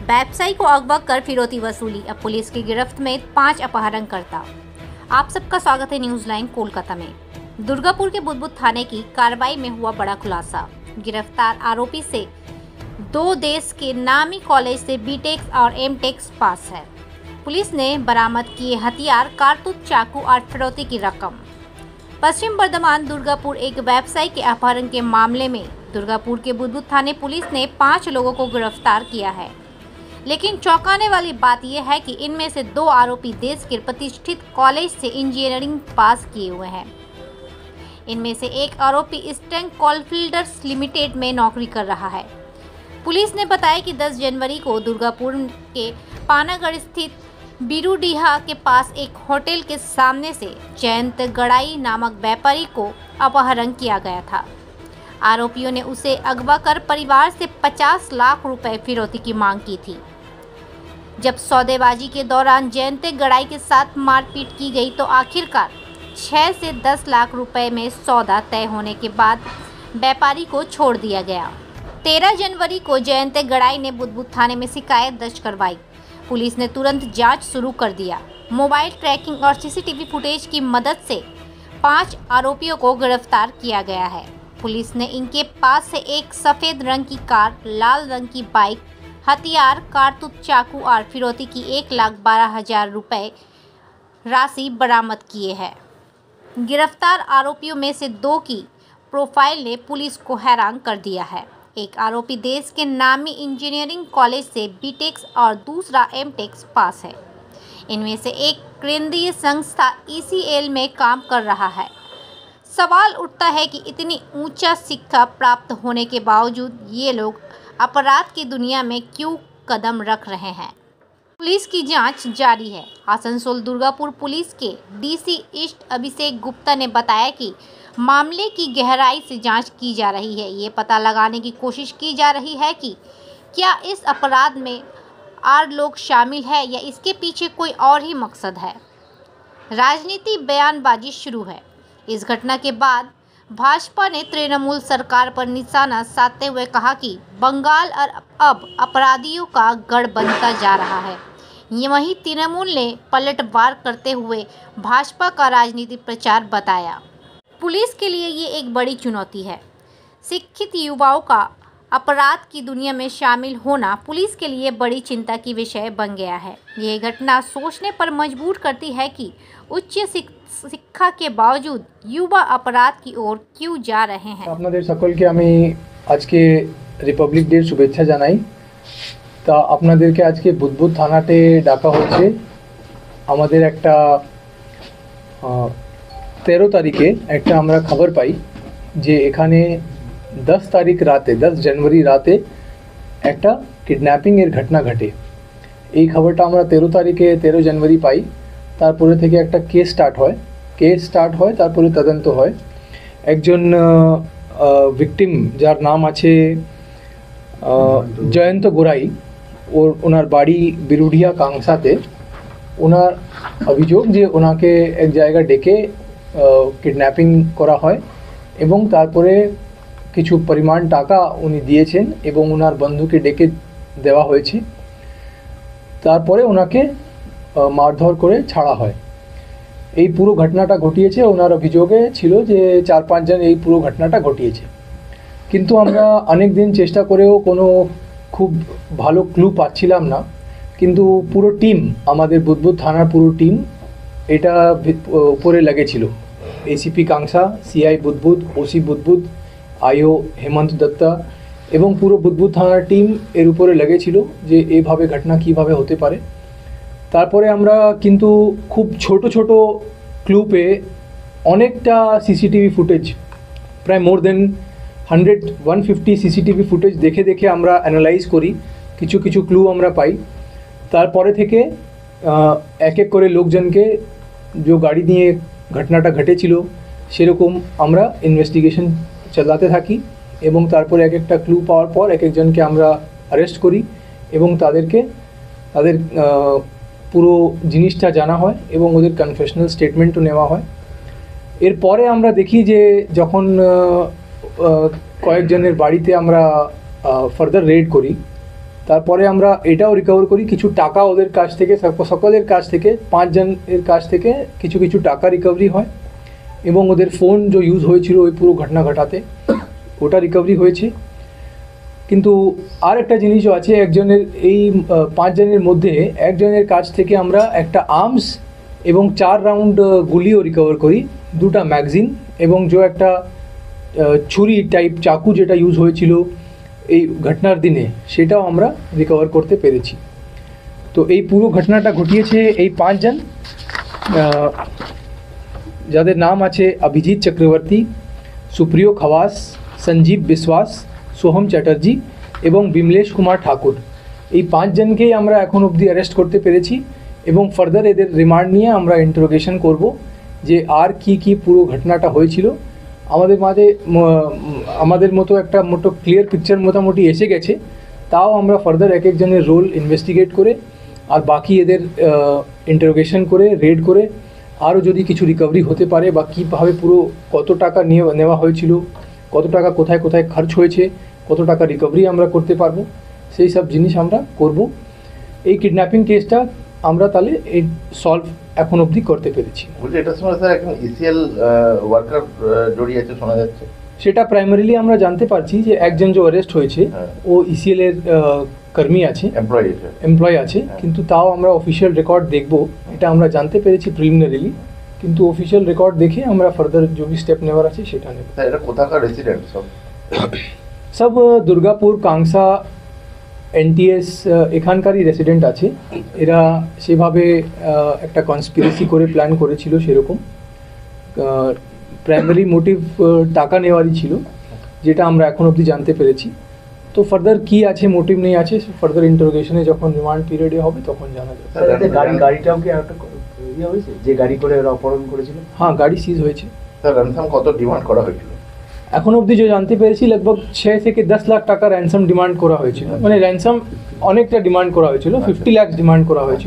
व्यवसायी को अगवा कर फिरौती वसूली। अब पुलिस की गिरफ्त में 5 अपहरणकर्ता। आप सबका स्वागत है न्यूज लाइन कोलकाता में। दुर्गापुर के बुदबुद थाने की कार्रवाई में हुआ बड़ा खुलासा। गिरफ्तार आरोपी से 2 देश के नामी कॉलेज से बीटेक और एमटेक पास है। पुलिस ने बरामद किए हथियार, कारतूस, चाकू और फिरौती की रकम। पश्चिम बर्धमान दुर्गापुर एक व्यवसायी के अपहरण के मामले में दुर्गापुर के बुदबुद थाने पुलिस ने 5 लोगों को गिरफ्तार किया है। लेकिन चौंकाने वाली बात यह है कि इनमें से 2 आरोपी देश के प्रतिष्ठित कॉलेज से इंजीनियरिंग पास किए हुए हैं। इनमें से एक आरोपी ईस्टर्न कोलफील्ड्स लिमिटेड में नौकरी कर रहा है। पुलिस ने बताया कि 10 जनवरी को दुर्गापुर के पानागढ़ स्थित बिरुडीहा के पास एक होटल के सामने से जयंत गड़ाई नामक व्यापारी को अपहरण किया गया था। आरोपियों ने उसे अगवा कर परिवार से 50 लाख रुपए फिरौती की मांग की थी। जब सौदेबाजी के दौरान जयंत गड़ाई के साथ मारपीट की गई तो आखिरकार 6 से 10 लाख रुपए में सौदा तय होने के बाद व्यापारी को छोड़ दिया गया। 13 जनवरी को जयंत गड़ाई ने बुदबुद थाने में शिकायत दर्ज करवाई। पुलिस ने तुरंत जांच शुरू कर दिया। मोबाइल ट्रैकिंग और सीसीटीवी फुटेज की मदद से 5 आरोपियों को गिरफ्तार किया गया है। पुलिस ने इनके पास से एक सफ़ेद रंग की कार, लाल रंग की बाइक, हथियार, कारतूस, चाकू और फिरौती की 1,12,000 रुपए राशि बरामद किए हैं। गिरफ्तार आरोपियों में से 2 की प्रोफाइल ने पुलिस को हैरान कर दिया है। एक आरोपी देश के नामी इंजीनियरिंग कॉलेज से बीटेक और दूसरा एमटेक पास है। इनमें से एक केंद्रीय संस्था ईसीएल में काम कर रहा है। सवाल उठता है कि इतनी ऊंचा शिक्षा प्राप्त होने के बावजूद ये लोग अपराध की दुनिया में क्यों कदम रख रहे हैं। पुलिस की जांच जारी है। आसनसोल दुर्गापुर पुलिस के डीसी ईस्ट अभिषेक गुप्ता ने बताया कि मामले की गहराई से जांच की जा रही है। ये पता लगाने की कोशिश की जा रही है कि क्या इस अपराध में और लोग शामिल हैं या इसके पीछे कोई और ही मकसद है। राजनीति बयानबाजी शुरू है। इस घटना के बाद भाजपा ने तृणमूल सरकार पर निशाना साधते हुए कहा कि बंगाल अब अपराधियों का गढ़ बनता जा रहा है। ये वहीं तृणमूल ने पलटवार करते हुए भाजपा का राजनीतिक प्रचार बताया। पुलिस के लिए ये एक बड़ी चुनौती है। शिक्षित युवाओं का अपराध की दुनिया में शामिल होना पुलिस के लिए बड़ी चिंता की विषय बन गया है। ये घटना सोचने पर मजबूर करती है कि उच्च शिक्षा के बावजूद युवा अपराध की ओर क्यों जा रहे हैं। আপনাদের সকলকে আমি আজকে রিপাবলিক ডে শুভেচ্ছা জানাই। তা আপনাদেরকে আজকে বুদবুদ থানাতে ডাকা হচ্ছে। আমাদের একটা 13 তারিখে একটা আমরা খবর পাই যে এখানে 10 তারিখ রাতে 10 জানুয়ারি রাতে একটা কিডন্যাপিংয়ের ঘটনা ঘটে। এই খবরটা আমরা 13 তারিখে 13 জানুয়ারি পাই। তারপরে থেকে একটা কেস স্টার্ট হয় তারপরে তদন্ত হয়। একজন ভিকটিম যার নাম আছে জয়ন্ত গোড়াই, ওনার বাড়ি বিরুডিয়া কাংসাতে। ওনার অভিযোগ যে ওনাকে এক জায়গা ডেকে কিডন্যাপিং করা হয় এবং তারপরে কিছু পরিমাণ টাকা উনি দিয়েছেন এবং ওনার বন্ধুকে ডেকে দেওয়া হয়েছে। তারপরে ওনাকে মারধর করে ছাড়া হয়। এই পুরো ঘটনাটা ঘটিয়েছে, ওনার অভিযোগে ছিল যে 4-5 জন এই পুরো ঘটনাটা ঘটিয়েছে। কিন্তু আমরা অনেক দিন চেষ্টা করেও কোনো খুব ভালো ক্লু পাচ্ছিলাম না। কিন্তু পুরো টিম, আমাদের বুদবুদ থানার পুরো টিম এটা উপরে লেগেছিল। এসিপি কাংসা, সিআই বুদবুদ, ওসি বুদবুদ, আইও হেমন্ত দত্তা এবং পুরো বুদবুদ থানার টিম এর উপরে লেগেছিল যে এইভাবে ঘটনা কিভাবে হতে পারে। তারপরে আমরা কিন্তু খুব ছোট ছোট ক্লু পেয়ে অনেকটা সিসিটিভি ফুটেজ, প্রায় মোর দেন 150 সিসিটিভি ফুটেজ দেখে আমরা অ্যানালাইজ করি। কিছু ক্লু আমরা পাই। তারপরে থেকে এক এক করে লোকজনকে যে গাড়ি নিয়ে ঘটনাটা ঘটেছিল সেরকম আমরা ইনভেস্টিগেশন চালাতে থাকি এবং তারপরে এক একটা ক্লু পাওয়ার পর এক একজনকে আমরা অ্যারেস্ট করি এবং তাদের পুরো জিনিসটা জানা হয় এবং ওদের কনফেশনাল স্টেটমেন্টও নেওয়া হয়। এরপরে আমরা দেখি যে যখন কয়েকজনের বাড়িতে আমরা ফার্দার রেড করি তারপরে আমরা এটাও রিকভার করি কিছু টাকা ওদের কাছ থেকে, সকলের কাছ থেকে, 5 জনের কাছ থেকে কিছু কিছু টাকা রিকভারি হয় এবং ওদের ফোন যে ইউজ হয়েছিল ওই পুরো ঘটনা ঘটাতে ওটা রিকভারি হয়েছে। কিন্তু আর একটা জিনিসও আছে, একজনের এই 5 জনের মধ্যে একজনের কাছ থেকে আমরা একটা আর্মস এবং 4 রাউন্ড গুলিও রিকভার করি, 2টা ম্যাগাজিন এবং যে একটা ছুরি টাইপ চাকু যেটা ইউজ হয়েছিল এই ঘটনার দিনে সেটাও আমরা রিকভার করতে পেরেছি। তো এই পুরো ঘটনাটা ঘটিয়েছে এই 5 জন, যাদের নাম আছে অভিজিৎ চক্রবর্তী, সুপ্রিয় খওয়াস, সঞ্জীব বিশ্বাস, সোহম চ্যাটার্জি এবং বিমলেশ কুমার ঠাকুর। এই 5 জনকেই আমরা এখন অবধি অ্যারেস্ট করতে পেরেছি এবং ফার্দার এদের রিমান্ড নিয়ে আমরা ইন্টারোগেশন করব যে আর কি পুরো ঘটনাটা হয়েছিল। আমাদের মতো একটা ক্লিয়ার পিকচার মোটামুটি এসে গেছে, তাও আমরা ফার্দার এক একজনের রোল ইনভেস্টিগেট করে আর বাকি এদের ইন্টারোগেশন করে রেড করে আরও যদি কিছু রিকভারি হতে পারে বা কীভাবে পুরো কত টাকা নেওয়া হয়েছিল, কত টাকা কোথায় কোথায় খরচ হয়েছে, কত টাকা রিকভারি আমরা করতে পারবো, সেই সব জিনিস আমরা করব। এই কিডন্যাপিং কেসটা আমরা তাহলে এই সলভ এখন অবধি করতে পেরেছি। বলছি এটার সময় স্যার এখন ইসিএল ওয়ার্কার জড়িয়ে আছে শোনা যাচ্ছে। সেটা প্রাইমারিলি আমরা জানতে পারছি যে একজন যে অ্যারেস্ট হয়েছে ও ইসিএল এর কর্মী আছে, এমপ্লয় আছে, কিন্তু তাও আমরা অফিসিয়াল রেকর্ড দেখব, এটা আমরা জানতে পেরেছি প্রিলিমিনারিলি, কিন্তু অফিসিয়াল রেকর্ড দেখে আমরা ফার্দার যে স্টেপ নেওয়ার আছে সেটা নেব। স্যার এটা কোথাকার রেসিডেন্ট সব দুর্গাপুর, কাংসা, এনটিএস এখানকারই রেসিডেন্ট আছে। এরা সেভাবে একটা কনস্পিরেসি করে প্ল্যান করেছিল, সেরকম প্রাইমারি মোটিভ টাকা নেওয়ারই ছিল, যেটা আমরা এখন অবধি জানতে পেরেছি। তো ফার্দার কি আছে, মোটিভ নেই আছে, ফার্দার ইন্টারোগেশনে যখন রিমান্ড পিরিয়ডে হবে তখন জানা যাবে। গাড়িটাও কি একটা হয়েছে যে গাড়ি করে ওরা অপহরণ করেছিল? হ্যাঁ, গাড়ি সিজ হয়েছে। স্যার র্যানসাম কত ডিমান্ড করা হয়েছিল? এখন অবধি যে জানতে পেরেছি লগভগ 6 থেকে 10 লাখ টাকা র্যানসাম ডিমান্ড করা হয়েছিল, মানে র্যানসাম অনেকটা ডিমান্ড করা হয়েছিল, 50 লাখ ডিমান্ড করা হয়েছিল।